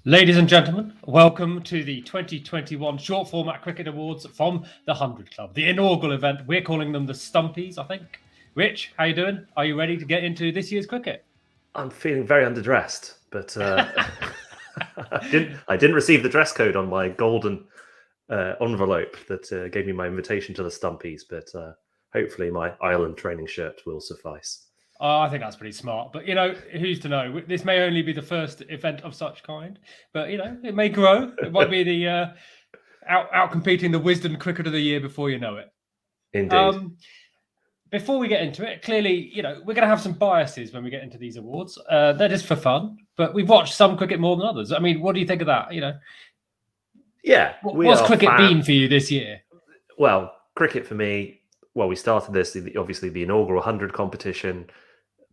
Ladies and gentlemen, welcome to the 2021 Short Format Cricket Awards from the 100 Club, the inaugural event. We're calling them the Stumpies, I think. Rich, how you doing? Are you ready to get into this year's cricket? I'm feeling very underdressed, but I didn't receive the dress code on my golden envelope that gave me my invitation to the Stumpies, but hopefully my Ireland training shirt will suffice. I think that's pretty smart. But, who's to know? This may only be the first event of such kind. But, it may grow. It might be the out-competing the Wisden Cricket of the Year before you know it. Indeed. Before we get into it, clearly, we're going to have some biases when we get into these awards. They're just for fun. But we've watched some cricket more than others. I mean, what do you think of that? Yeah. What's cricket been for you this year? Well, cricket for me, we started this, obviously, the inaugural 100 competition,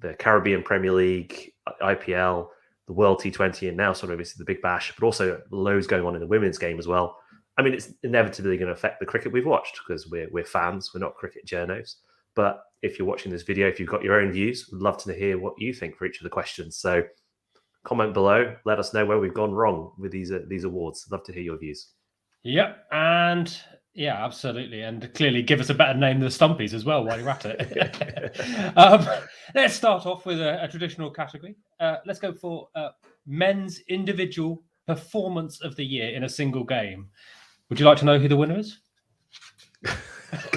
the Caribbean Premier League, IPL, the World T20, and now sort of obviously the Big Bash, but also loads going on in the women's game as well. I mean, it's inevitably going to affect the cricket we've watched because we're fans, we're not cricket journos. But if you're watching this video, if you've got your own views, we'd love to hear what you think for each of the questions. So comment below, let us know where we've gone wrong with these awards. I'd love to hear your views. Yep, and yeah, absolutely. And clearly give us a better name than the Stumpies as well while you're at it. Let's start off with a traditional category. Let's go for men's individual performance of the year in a single game. Would you like to know who the winner is?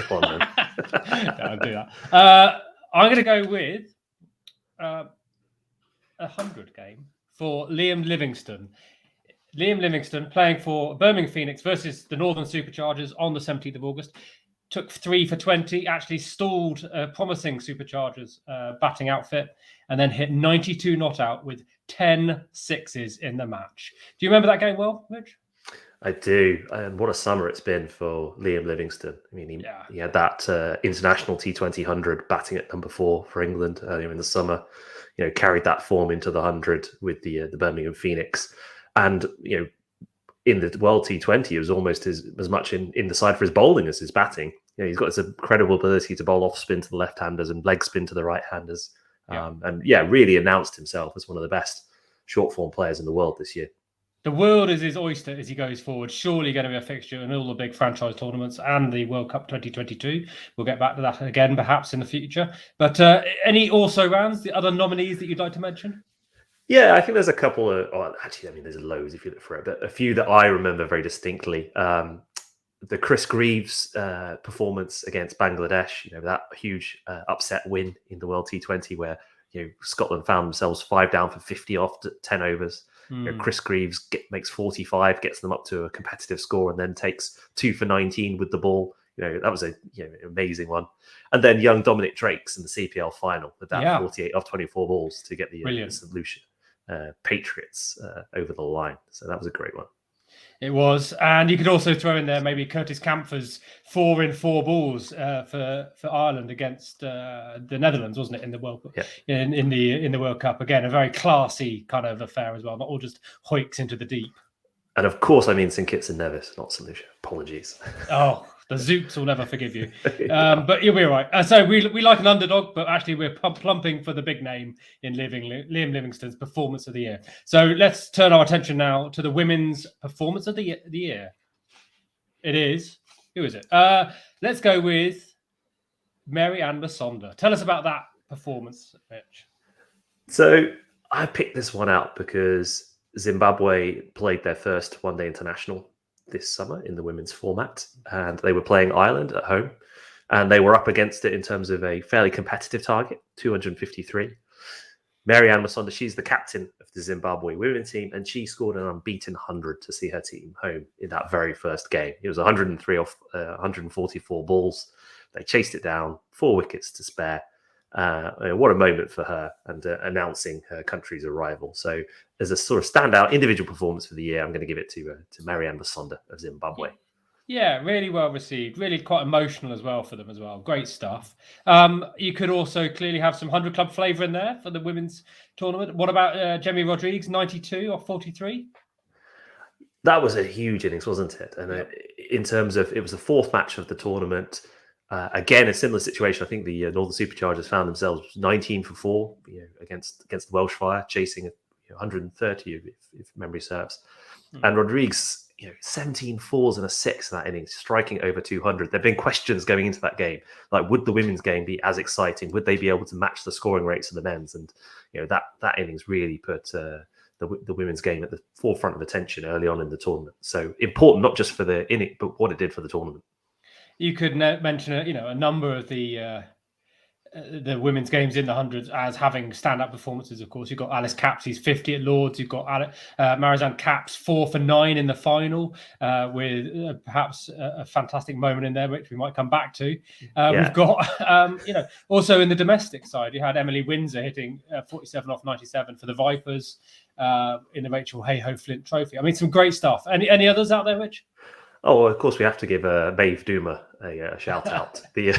Go on, then. No, I'll do that. I'm going to go with a 100 game for Liam Livingstone. Liam Livingstone playing for Birmingham Phoenix versus the Northern Superchargers on the 17th of August. Took 3 for 20, actually stalled a promising Superchargers batting outfit, and then hit 92 not out with 10 sixes in the match. Do you remember that game well, Rich? I do. And what a summer it's been for Liam Livingstone. I mean, he had that international T20 100 batting at number 4 for England earlier in the summer. Carried that form into the 100 with the Birmingham Phoenix. And, in the World T20, he was almost as much in the side for his bowling as his batting. He's got this incredible ability to bowl off spin to the left-handers and leg spin to the right-handers. Really announced himself as one of the best short-form players in the world this year. The world is his oyster as he goes forward. Surely going to be a fixture in all the big franchise tournaments and the World Cup 2022. We'll get back to that again, perhaps in the future. But any also rounds, the other nominees that you'd like to mention? Yeah, I think there's a couple of. There's loads if you look for it, but a few that I remember very distinctly. The Chris Greaves performance against Bangladesh. That huge upset win in the World T20 where Scotland found themselves 5 down for 50 off 10 overs. Chris Greaves makes 45, gets them up to a competitive score, and then takes 2 for 19 with the ball. That was an amazing one. And then young Dominic Drakes in the CPL final with that 48 off 24 balls to get the solution Patriots over the line. So that was a great one. It was, and you could also throw in there maybe Curtis Campher's 4 in 4 balls for Ireland against the Netherlands, wasn't it, in the World Cup? Yeah. In the World Cup again, a very classy kind of affair as well, not all just hoiks into the deep. And of course, I mean St Kitts and Nevis, not Solution. Apologies. Oh, the Zooks will never forgive you. But you'll be all right. So we like an underdog, but actually we're plumping for the big name in Liam Livingstone's performance of the year. So let's turn our attention now to the women's performance of the year. It is. Who is it? Let's go with Mary-Anne Masonda. Tell us about that performance, Mitch. So I picked this one out because Zimbabwe played their first one-day international this summer in the women's format, and they were playing Ireland at home, and they were up against it in terms of a fairly competitive target, 253. Mary-Anne Masonda, she's the captain of the Zimbabwe women's team, and she scored an unbeaten 100 to see her team home in that very first game. It was 103 off 144 balls. They chased it down, 4 wickets to spare. What a moment for her, and announcing her country's arrival. So as a sort of standout individual performance for the year, I'm going to give it to Mary-Anne Masonda of Zimbabwe. Yeah, really well received. Really quite emotional as well for them as well. Great stuff. You could also clearly have some 100 club flavour in there for the women's tournament. What about Jamie Rodrigues, 92 or 43? That was a huge innings, wasn't it? And in terms of, it was the 4th match of the tournament. Again, a similar situation. I think the Northern Superchargers found themselves 19 for 4 against the Welsh Fire, chasing 130 if memory serves. And Rodriguez, 17 fours and a 6 in that innings, striking over 200. There've been questions going into that game, like would the women's game be as exciting? Would they be able to match the scoring rates of the men's? And that innings really put the women's game at the forefront of attention early on in the tournament. So important, not just for the inning, but what it did for the tournament. You could mention a number of the women's games in the hundreds as having standout performances. Of course, you've got Alice Capsey's 50 at Lords. You've got Marizanne Capps 4 for 9 in the final, with perhaps a fantastic moment in there, which we might come back to. We've got, also in the domestic side, you had Emily Windsor hitting 47 off 97 for the Vipers in the Rachel Hayhoe Flint Trophy. I mean, some great stuff. Any others out there, Rich? Oh, of course, we have to give Maeve Duma a shout out. The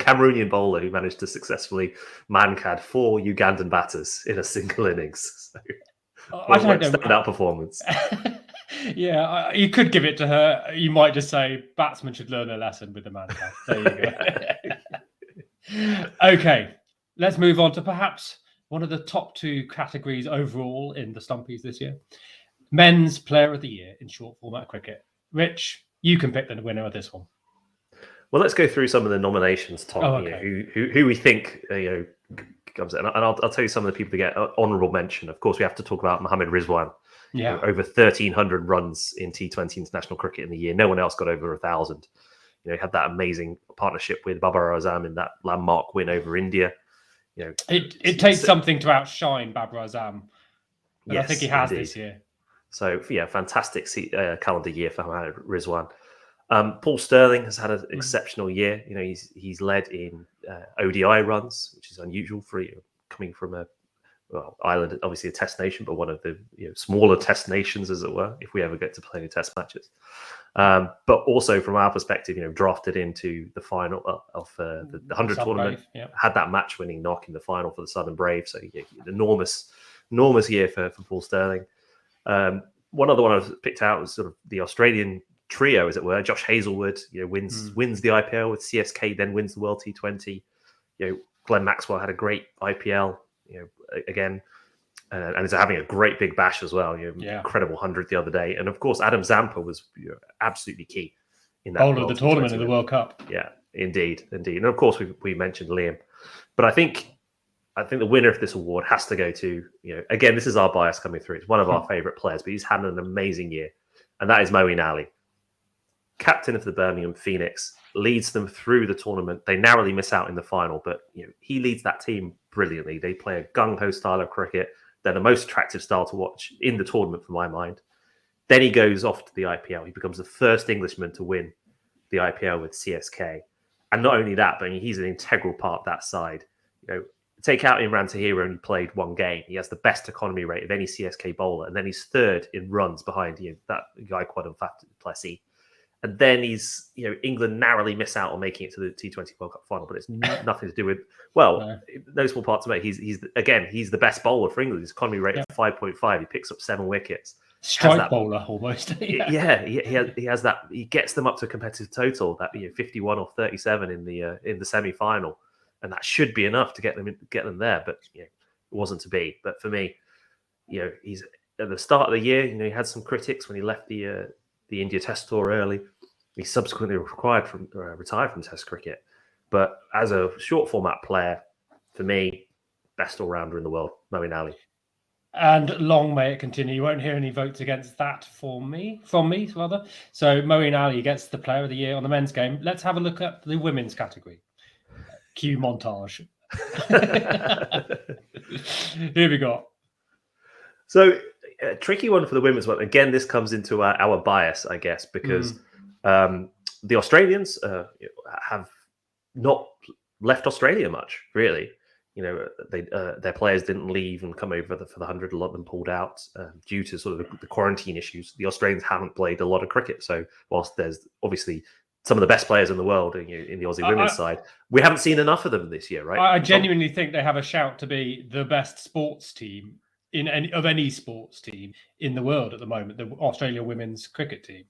Cameroonian bowler who managed to successfully man-cad 4 Ugandan batters in a single innings. So, I don't know. Standout performance. Yeah, you could give it to her. You might just say batsmen should learn a lesson with the man-cad. There you go. Okay, let's move on to perhaps one of the top 2 categories overall in the Stumpies this year. Men's Player of the Year in short format cricket. Rich, you can pick the winner of this one. Well, let's go through some of the nominations, Tom. Okay. Who we think comes in, and I'll tell you some of the people that get honourable mention. Of course, we have to talk about Mohammad Rizwan. Yeah, over 1,300 runs in T20 international cricket in the year. No one else got over 1,000. He had that amazing partnership with Babar Azam in that landmark win over India. It takes something to outshine Babar Azam, but yes, I think he has indeed. this year. So, fantastic calendar year for Mohammad Rizwan. Paul Sterling has had an exceptional year. He's led in ODI runs, which is unusual for coming from Ireland, obviously a test nation, but one of the smaller test nations, as it were, if we ever get to play any test matches. But also from our perspective, drafted into the final of the 100 tournament, had that match-winning knock in the final for the Southern Brave. So enormous year for Paul Sterling. One other one I've picked out was sort of the Australian trio, as it were. Josh Hazlewood, wins the IPL with CSK, then wins the World T20. Glenn Maxwell had a great IPL, again, and is having a great big bash as well. Incredible 100 the other day, and of course Adam Zampa was absolutely key in that whole of the tournament in the World Cup. Yeah, indeed, and of course we mentioned Liam, but I think the winner of this award has to go to, again, this is our bias coming through. It's one of our favourite players, but he's had an amazing year. And that is Moeen Ali. Captain of the Birmingham Phoenix, leads them through the tournament. They narrowly miss out in the final, but he leads that team brilliantly. They play a gung-ho style of cricket. They're the most attractive style to watch in the tournament, for my mind. Then he goes off to the IPL. He becomes the first Englishman to win the IPL with CSK. And not only that, but he's an integral part of that side. Take out Imran Tahir, only played 1 game. He has the best economy rate of any CSK bowler, and then he's 3rd in runs behind that guy Quadam Fatu Plessis. And then England narrowly miss out on making it to the T20 World Cup final, but it's nothing to do with no small part to make. He's the best bowler for England. His economy rate of 5.5. He picks up 7 wickets. Strike bowler almost. He has that. He gets them up to a competitive total that 51 or 37 in the semi-final. And that should be enough to get them there, but it wasn't to be. But for me, he's at the start of the year. He had some critics when he left the India Test tour early. He subsequently retired from Test cricket. But as a short format player, for me, best all rounder in the world, Moeen Ali. And long may it continue. You won't hear any votes against that from me. So Moeen Ali gets the Player of the Year on the men's game. Let's have a look at the women's category. Cue montage. Here we go. So, a tricky one for the women's one. Again, this comes into our bias, I guess, because the Australians have not left Australia much, really. Their players didn't leave and come over for the 100. A lot of them pulled out due to sort of the quarantine issues. The Australians haven't played a lot of cricket. So, whilst there's obviously some of the best players in the world in the Aussie women's side, we haven't seen enough of them this year, right? I genuinely think they have a shout to be the best sports team of any sports team in the world at the moment, the Australia women's cricket team.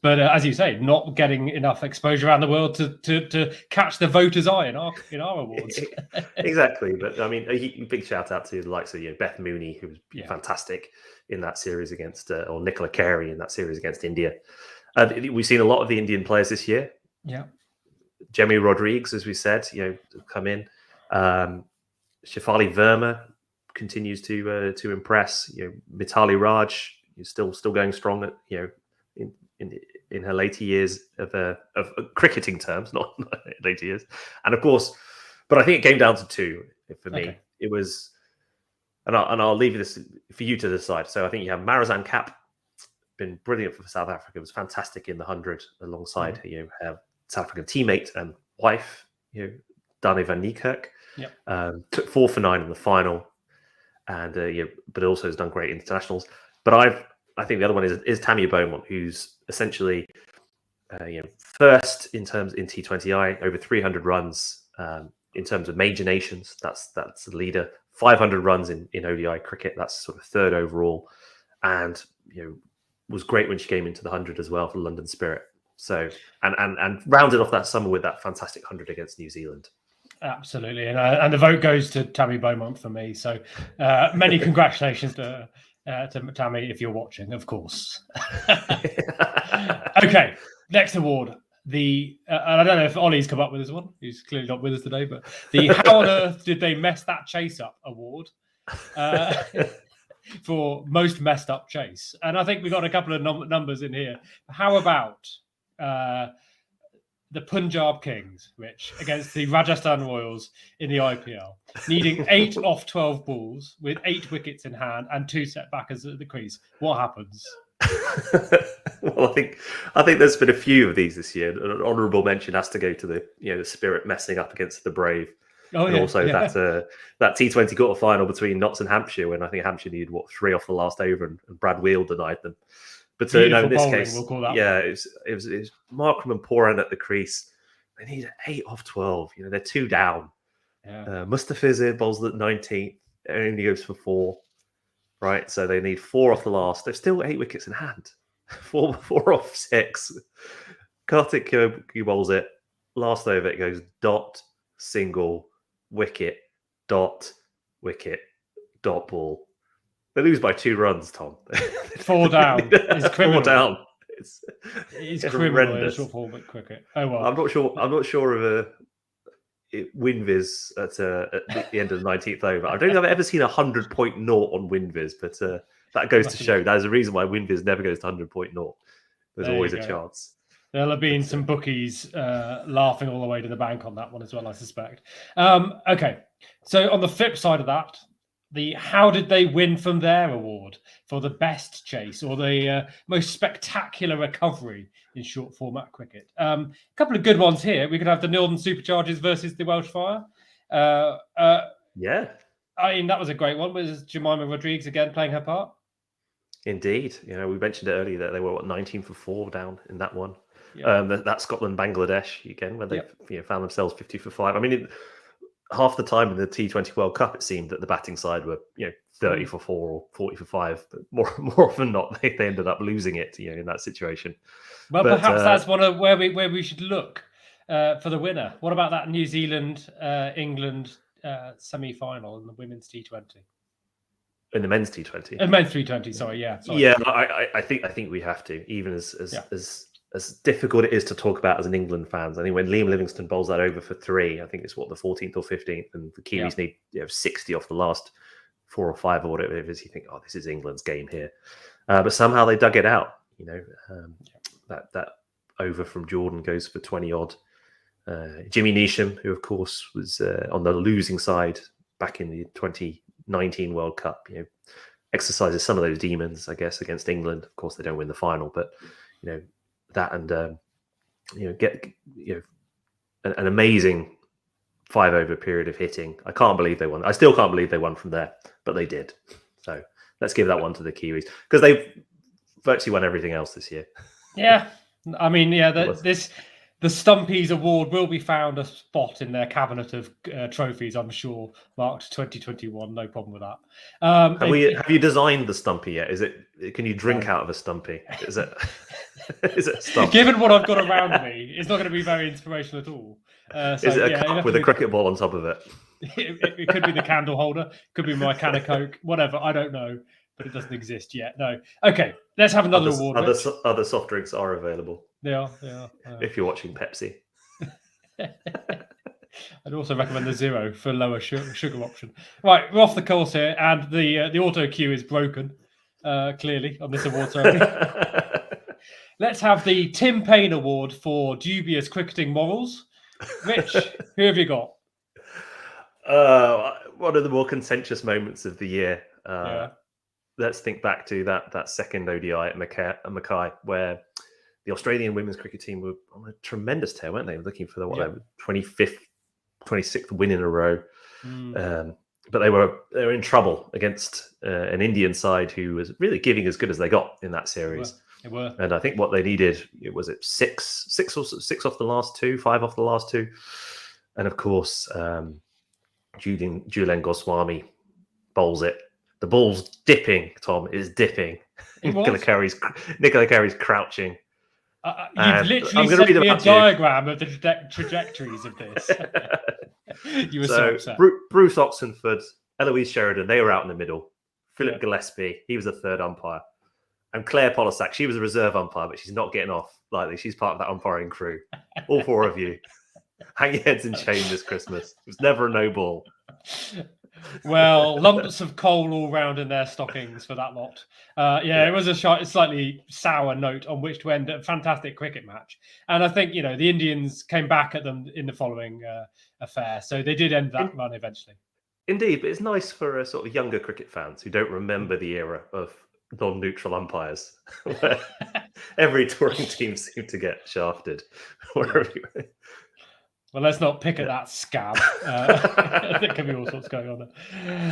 But as you say, not getting enough exposure around the world to catch the voters' eye in our awards. Exactly, but I mean, a big shout out to the likes of Beth Mooney, who was fantastic in that series against, or Nicola Carey in that series against India. We've seen a lot of the Indian players this year. Yeah, Jemmy Rodriguez, as we said, come in. Shefali Verma continues to impress. Mitali Raj is still going strong at in her later years of cricketing terms, not later years, and of course. But I think it came down to two for me. Okay. It was, and I'll leave this for you to decide. So I think you have Marizanne Kapp, been brilliant for South Africa. Was fantastic in the 100 alongside her South African teammate and wife, Dani van Niekerk. Took 4 for 9 in the final, and but also has done great internationals. But I think the other one is Tammy Beaumont, who's essentially first in T20I, over 300 runs in terms of major nations. That's the leader. 500 runs in ODI cricket. That's sort of third overall, and was great when she came into the 100 as well for London Spirit. So and rounded off that summer with that fantastic 100 against New Zealand. Absolutely, and the vote goes to Tammy Beaumont for me. So many congratulations to Tammy if you're watching, of course. Okay, next award. And I don't know if Ollie's come up with this one. He's clearly not with us today, but the How on Earth Did They Mess That Chase Up award for most messed up chase. And I think we've got a couple of numbers in here. How about the Punjab Kings, Rich, against the Rajasthan Royals in the IPL, needing 8 off 12 balls with 8 wickets in hand and 2 setbackers at the crease? What happens? Well, I think there's been a few of these this year. An honourable mention has to go to the Spirit messing up against the Brave. And also that T20 quarter final between Notts and Hampshire, when I think Hampshire needed 3 off the last over, and Brad Wheel denied them. But no, in this bowling, case, we'll call that it was Markram and Poran at the crease. They need 8 off 12. They're 2 down. Mustafizir bowls at 19th. It only goes for 4. Right, so they need 4 off the last. There's still 8 wickets in hand. 4 off 6. Kartik bowls it. Last over, it goes dot, single, wicket, dot, wicket, dot ball. They lose by 2 runs, Tom. 4 down. It's criminal. 4 down. It's criminal in short format cricket. Oh well. I'm not sure of WinViz at the end of the 19th over. I don't think I've ever seen 100.0 on WinViz, but that goes to show that is the reason why WinViz never goes to 100.0. There's always a chance. There'll have been some bookies laughing all the way to the bank on that one as well, I suspect. Okay, so on the flip side of that, the How Did They Win From There award for the best chase or the most spectacular recovery in short format cricket. A couple of good ones here. We could have the Northern Superchargers versus the Welsh Fire. Yeah. I mean, that was a great one. Was Jemima Rodriguez again playing her part? Indeed. We mentioned it earlier that they were 19 for 4 down in that one. Yeah. That Scotland-Bangladesh again, when they found themselves 50 for 5. I mean, half the time in the T20 World Cup, it seemed that the batting side were 30 for 4 or 40 for 5, but more often not, they ended up losing it in that situation. Well, but perhaps that's one of where we should look for the winner. What about that New Zealand England semi-final in the women's T20? In the men's T20, and men's T20. Sorry. Yeah, I think we have to, even as difficult it is to talk about as an England fans. I think when Liam Livingstone bowls that over for 3, I think it's the 14th or 15th, and the Kiwis need 60 off the last 4 or 5 or whatever it is. You think, this is England's game here, but somehow they dug it out. That over from Jordan goes for 20 odd. Jimmy Neesham, who of course was on the losing side back in the 2019 World Cup, exercises some of those demons, I guess, against England. Of course, they don't win the final, but that and get an amazing 5 over period of hitting. I can't believe they won. I still can't believe they won from there, but they did. So let's give that one to the Kiwis, because they've virtually won everything else this year. Yeah, I mean, the The Stumpies award will be found a spot in their cabinet of trophies, I'm sure, marked 2021. No problem with that. Have you designed the Stumpy yet? Can you drink out of a Stumpy? Is it is it Stump? Given what I've got around me, it's not going to be very inspirational at all. Is it a cup with a cricket ball on top of it? It could be the candle holder, could be my can of Coke, whatever. I don't know, but it doesn't exist yet. No. Okay, let's have another award. Other soft drinks are available. They are. If you're watching Pepsi. I'd also recommend the zero for lower sugar option. Right, we're off the course here, and the auto cue is broken, clearly, on this award ceremony. Let's have the Tim Payne Award for dubious cricketing morals. Rich, who have you got? One of the more contentious moments of the year. Let's think back to that second ODI at Mackay, where the Australian women's cricket team were on a tremendous tear, weren't they? Looking for the 25th, 26th win in a row. But they were in trouble against an Indian side who was really giving as good as they got in that series. They were. And I think what they needed, six off the last two, 5 off the last two. And of course, Julian Goswami bowls it. The ball's dipping, Tom. It is dipping. Nicola Carey's crouching. You've literally sent me a diagram of the trajectories of this. You were so upset. Bruce Oxenford, Eloise Sheridan, they were out in the middle. Philip Gillespie, he was the third umpire. And Claire Polisak, she was a reserve umpire, but she's not getting off lightly. She's part of that umpiring crew. All 4 of you. Hang your heads in shame this Christmas. It was never a no ball. Well, lumps of coal all round in their stockings for that lot. It was a slightly sour note on which to end a fantastic cricket match. And I think, the Indians came back at them in the following affair. So they did end that run eventually. Indeed, but it's nice for sort of younger cricket fans who don't remember the era of non-neutral umpires, where every touring team seemed to get shafted. Well, let's not pick at that scab. There can be all sorts going on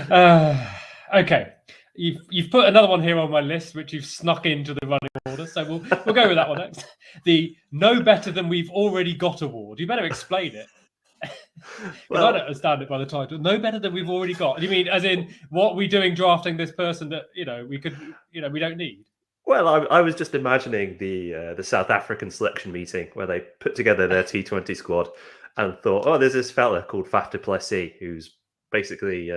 there. Okay, you've put another one here on my list, which you've snuck into the running order. So we'll go with that one next. The No Better Than We've Already Got award. You better explain it. Well, I don't understand it by the title. No better than we've already got. You mean as in what we doing drafting this person that we could we don't need? Well, I was just imagining the South African selection meeting where they put together their T20 squad and thought, oh, there's this fella called Faf du Plessis who's basically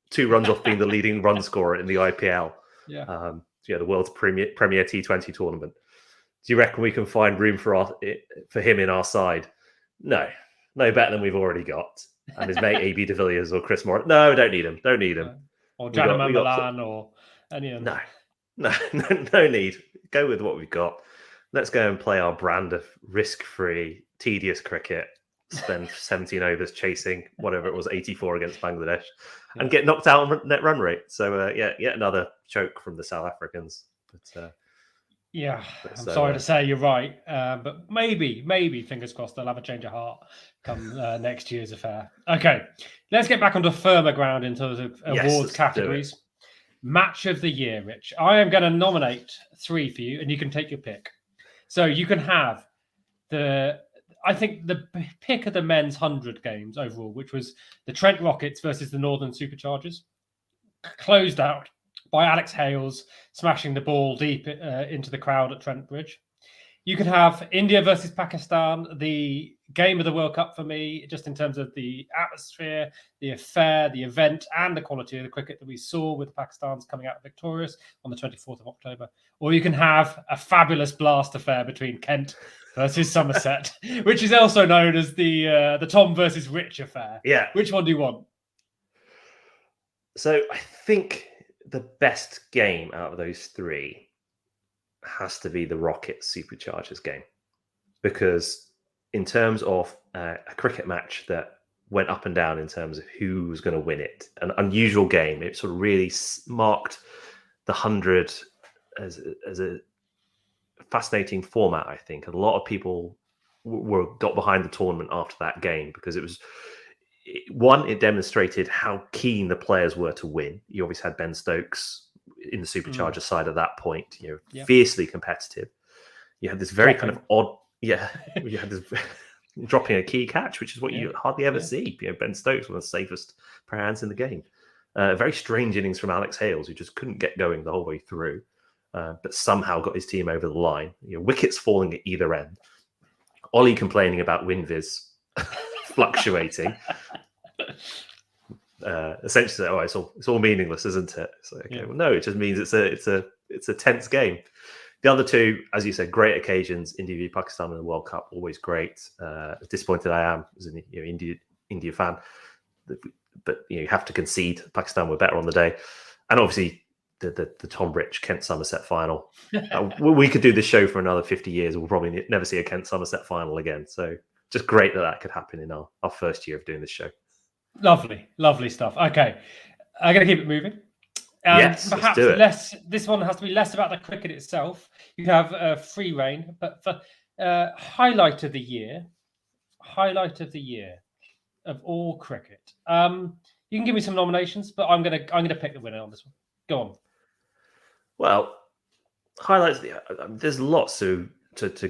2 runs off being the leading run scorer in the IPL. The world's premier T20 tournament. Do you reckon we can find room for him in our side? No better than we've already got. And his mate AB de Villiers or Chris Morris. No, don't need him. Or Janman Milan or any of them. No need. Go with what we've got. Let's go and play our brand of risk-free, tedious cricket. Spend 17 overs chasing whatever it was, 84 against Bangladesh, and get knocked out on net run rate. So yet another choke from the South Africans. But I'm sorry to say you're right, but maybe fingers crossed they'll have a change of heart come next year's affair. Okay, let's get back onto firmer ground in terms of awards categories. Match of the year, Rich. I am going to nominate 3 for you, and you can take your pick. So you can have the pick of the men's 100 games overall, which was the Trent Rockets versus the Northern Superchargers, closed out by Alex Hales smashing the ball deep into the crowd at Trent Bridge. You could have India versus Pakistan, the game of the World Cup for me, just in terms of the atmosphere, the affair, the event, and the quality of the cricket that we saw with the Pakistans coming out victorious on the 24th of October. Or you can have a fabulous blast affair between Kent versus Somerset, which is also known as the Tom versus Rich affair. Yeah. Which one do you want? So I think the best game out of those 3 has to be the Rockets Superchargers game, because in terms of a cricket match that went up and down in terms of who was going to win it, an unusual game, it sort of really marked the 100 as a fascinating format. I think a lot of people got behind the tournament after that game because it was it demonstrated how keen the players were to win. You obviously had Ben Stokes in the Supercharger side at that point, fiercely competitive. You had this very kind of Yeah, you had this dropping a key catch, which is what you hardly ever see. Ben Stokes, one of the safest pair of hands in the game. Very strange innings from Alex Hales, who just couldn't get going the whole way through, but somehow got his team over the line. Wickets falling at either end. Ollie complaining about WinViz fluctuating. Essentially, it's all meaningless, isn't it? It's like, okay, well, no, it just means it's a tense game. The other two, as you said, great occasions. India v Pakistan in the World Cup, always great. As disappointed I am as an India fan, but you have to concede. Pakistan were better on the day, and obviously the Tom Rich Kent Somerset final. We could do this show for another 50 years. We'll probably never see a Kent Somerset final again. So just great that could happen in our first year of doing this show. Lovely stuff. Okay, I'm going to keep it moving. Yes, perhaps let's do it. This one has to be less about the cricket itself. You have free reign, but for highlight of the year of all cricket. You can give me some nominations, but I'm gonna pick the winner on this one. Go on. Well, highlights. There's lots to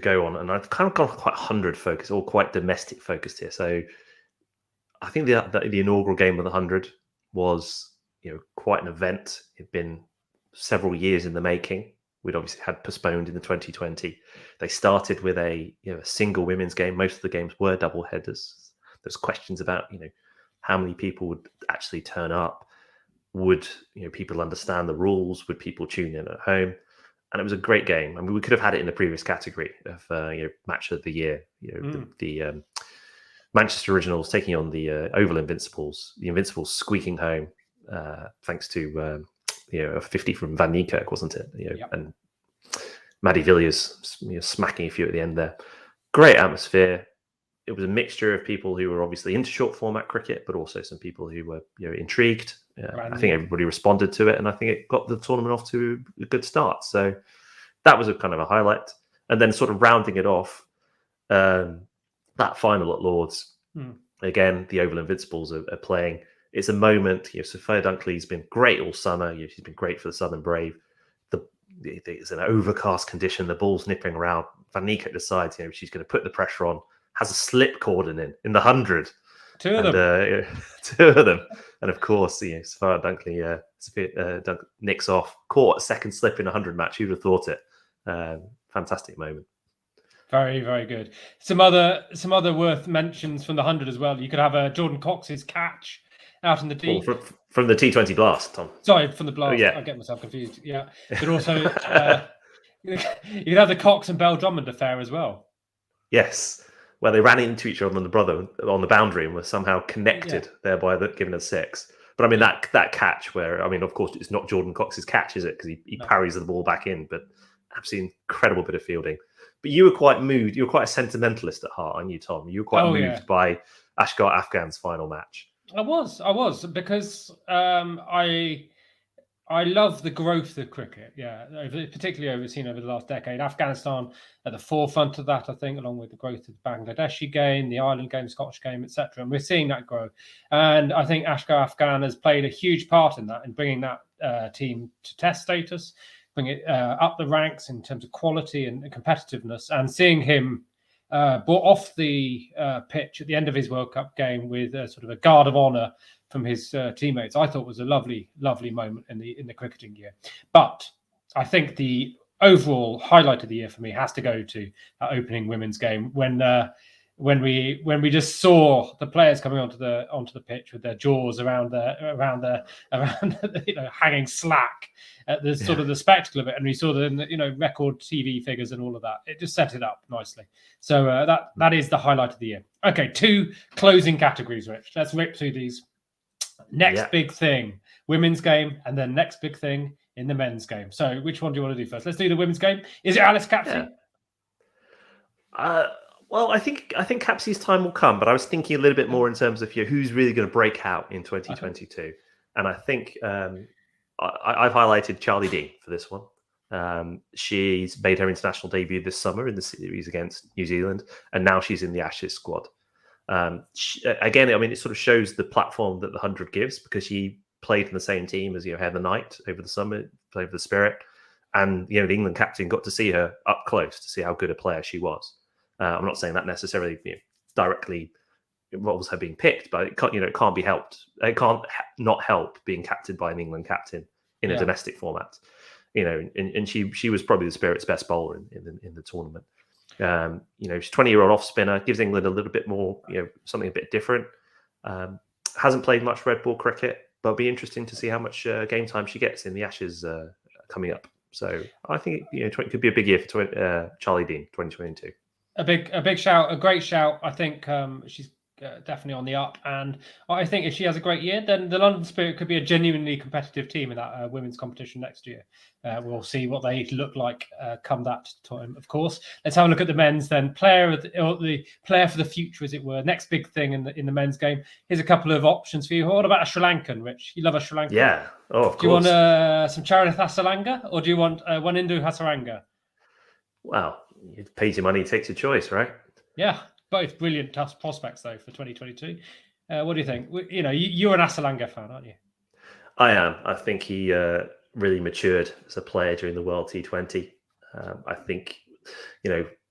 go on, and I've kind of gone quite 100 focused, or quite domestic focused here. So I think the inaugural game of the 100 was quite an event. It'd been several years in the making. We'd obviously had postponed in the 2020. They started with a single women's game. Most of the games were double headers. There's questions about how many people would actually turn up. Would people understand the rules? Would people tune in at home? And it was a great game. I mean, we could have had it in the previous category of match of the year. The Manchester Originals taking on the Oval Invincibles. The Invincibles squeaking home thanks to a 50 from Van Niekerk, wasn't it? And Maddie Villiers smacking a few at the end there. Great atmosphere. It was a mixture of people who were obviously into short format cricket, but also some people who were intrigued. I think everybody responded to it, and I think it got the tournament off to a good start. So that was a kind of a highlight. And then sort of rounding it off, that final at Lords, again, the Oval Invincibles are playing. It's a moment. Sophia Dunkley's been great all summer. She's been great for the Southern Brave. It's an overcast condition. The ball's nipping around. Van Niekerk decides, she's going to put the pressure on. Has a slip cordon in the 100. Two of them. And of course, Sophia Dunkley nicks off. Caught a second slip in a 100 match. Who'd have thought it? Fantastic moment. Very, very good. Some other worth mentions from the 100 as well. You could have Jordan Cox's catch out in the deep. Well, from the T20 blast, Tom. Sorry, from the blast. Oh, yeah. I get myself confused. Yeah. But also, you could have the Cox and Bell Drummond affair as well. Yes. Where they ran into each other on the boundary and were somehow connected, thereby giving a 6. But I mean, that catch where, of course, it's not Jordan Cox's catch, is it? Because he parries the ball back in, but absolutely incredible bit of fielding. But you were quite moved. You were quite a sentimentalist at heart, aren't you, Tom? You were quite moved by Ashgar Afghan's final match. I was because I love the growth of cricket. Yeah, particularly over the last decade. Afghanistan at the forefront of that, I think, along with the growth of the Bangladeshi game, the Ireland game, Scottish game, etc. And we're seeing that grow. And I think Ashgar Afghan has played a huge part in that, in bringing that team to test status, bring it up the ranks in terms of quality and competitiveness, and seeing him brought off the pitch at the end of his World Cup game with sort of a guard of honour from his teammates, I thought was a lovely moment in the cricketing year. But I think the overall highlight of the year for me has to go to that opening women's game when we just saw the players coming onto the pitch with their jaws around hanging slack at the sort of the spectacle of it, and we saw the record TV figures and all of that. It just set it up nicely. So that is the highlight of the year. Okay, 2 closing categories, Rich. Let's rip through these. Next big thing, women's game, and then next big thing in the men's game. So which one do you want to do first? Let's do the women's game. Is it Alice Capsey? Well, I think Capsey's time will come, but I was thinking a little bit more in terms of who's really going to break out in 2022. Okay. And I think I've highlighted Charlie Dean for this one. She's made her international debut this summer in the series against New Zealand, and now she's in the Ashes squad. Again, it sort of shows the platform that the 100 gives, because she played in the same team as Heather Knight over the summer, played for the Spirit, and the England captain got to see her up close to see how good a player she was. I'm not saying that necessarily directly involves her being picked, but it can't be helped. It can't not help being captained by an England captain in a domestic format. And she was probably the Spirit's best bowler in the tournament. She's 20-year-old off spinner, gives England a little bit more, something a bit different. Hasn't played much red ball cricket, but it'll be interesting to see how much game time she gets in the Ashes coming up. So I think it could be a big year for Charlie Dean, 2022. A big shout, a great shout. I think she's definitely on the up, and I think if she has a great year, then the London Spirit could be a genuinely competitive team in that women's competition next year. We'll see what they look like come that time, of course. Let's have a look at the men's then. The player for the future, as it were. Next big thing in the men's game. Here's a couple of options for you. What about a Sri Lankan, Rich? You love a Sri Lankan? Yeah. Oh, of course. Do you want some Charith Asalanga, or do you want Wanindu Hasaranga? Well, you pays your money, takes your choice, right? Yeah. Both brilliant prospects, though, for 2022. What do you think? You're an Asalanga fan, aren't you? I am. I think he really matured as a player during the World T20. I think,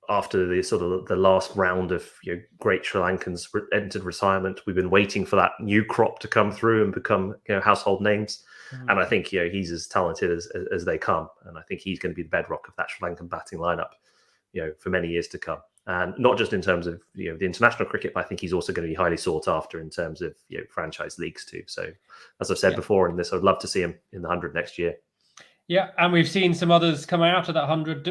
after the last round of great Sri Lankans entered retirement, we've been waiting for that new crop to come through and become household names. And I think he's as talented as they come, and I think he's going to be the bedrock of that Sri Lankan batting lineup, for many years to come. And not just in terms of the international cricket, but I think he's also going to be highly sought after in terms of franchise leagues too. So, as I've said before in this, I'd love to see him in the 100 next year. Yeah, and we've seen some others coming out of that 100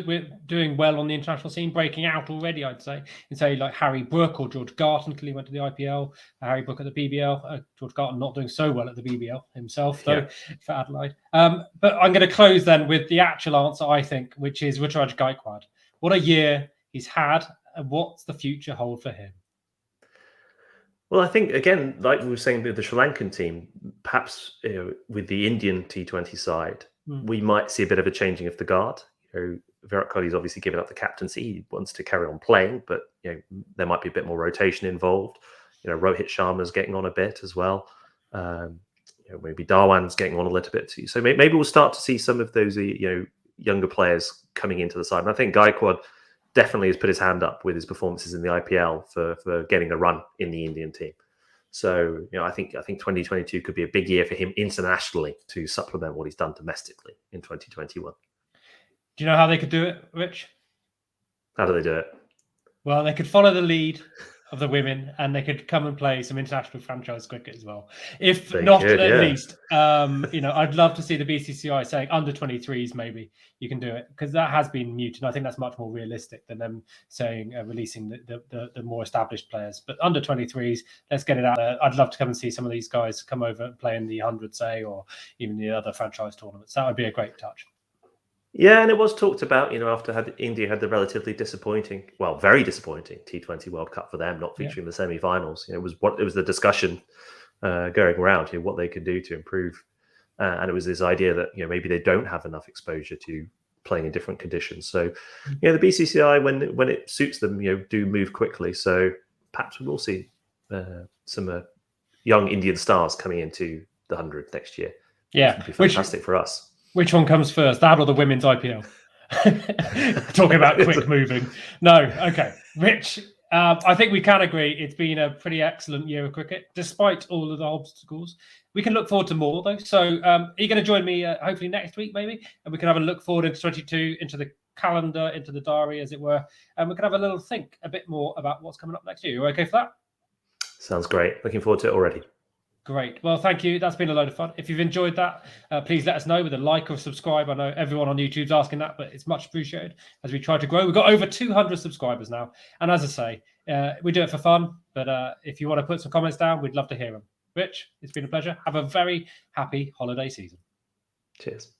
doing well on the international scene, breaking out already, I'd say. You'd say like Harry Brook or George Garton until he went to the IPL. Harry Brook at the BBL. George Garton not doing so well at the BBL himself, though, for Adelaide. But I'm going to close then with the actual answer, I think, which is Ruturaj Gaikwad. What a year he's had. And what's the future hold for him? Well, I think, again, like we were saying with the Sri Lankan team, perhaps with the Indian T20 side, we might see a bit of a changing of the guard. Virat Kohli's obviously given up the captaincy. He wants to carry on playing, but there might be a bit more rotation involved. Rohit Sharma's getting on a bit as well. Maybe Dhawan's getting on a little bit too. So maybe we'll start to see some of those younger players coming into the side. And I think Gaikwad definitely has put his hand up with his performances in the IPL for getting a run in the Indian team. So, I think 2022 could be a big year for him internationally to supplement what he's done domestically in 2021. Do you know how they could do it, Rich? How do they do it? Well, they could follow the lead of the women, and they could come and play some international franchise cricket as well. If they not could, at least, I'd love to see the BCCI saying under 23s, maybe you can do it, because that has been muted. I think that's much more realistic than them saying releasing the more established players. But under 23s, let's get it out there. I'd love to come and see some of these guys come over and play in the 100, say, or even the other franchise tournaments. That would be a great touch. Yeah, and it was talked about, after India had the relatively very disappointing T20 World Cup for them, not featuring the semi-finals. It was the discussion going around, what they could do to improve, and it was this idea that maybe they don't have enough exposure to playing in different conditions. So, the BCCI when it suits them, do move quickly. So perhaps we will see some young Indian stars coming into the 100 next year. Yeah, which would be fantastic for us. Which one comes first, that or the women's IPL? Talking about quick moving. No, okay. Rich, I think we can agree it's been a pretty excellent year of cricket, despite all of the obstacles. We can look forward to more, though. So are you going to join me hopefully next week, maybe? And we can have a look forward into 22, into the calendar, into the diary, as it were. And we can have a little think a bit more about what's coming up next year. You okay for that? Sounds great. Looking forward to it already. Great. Well, thank you. That's been a load of fun. If you've enjoyed that, please let us know with a like or subscribe. I know everyone on YouTube's asking that, but it's much appreciated as we try to grow. We've got over 200 subscribers now. And as I say, we do it for fun. But if you want to put some comments down, we'd love to hear them. Rich, it's been a pleasure. Have a very happy holiday season. Cheers.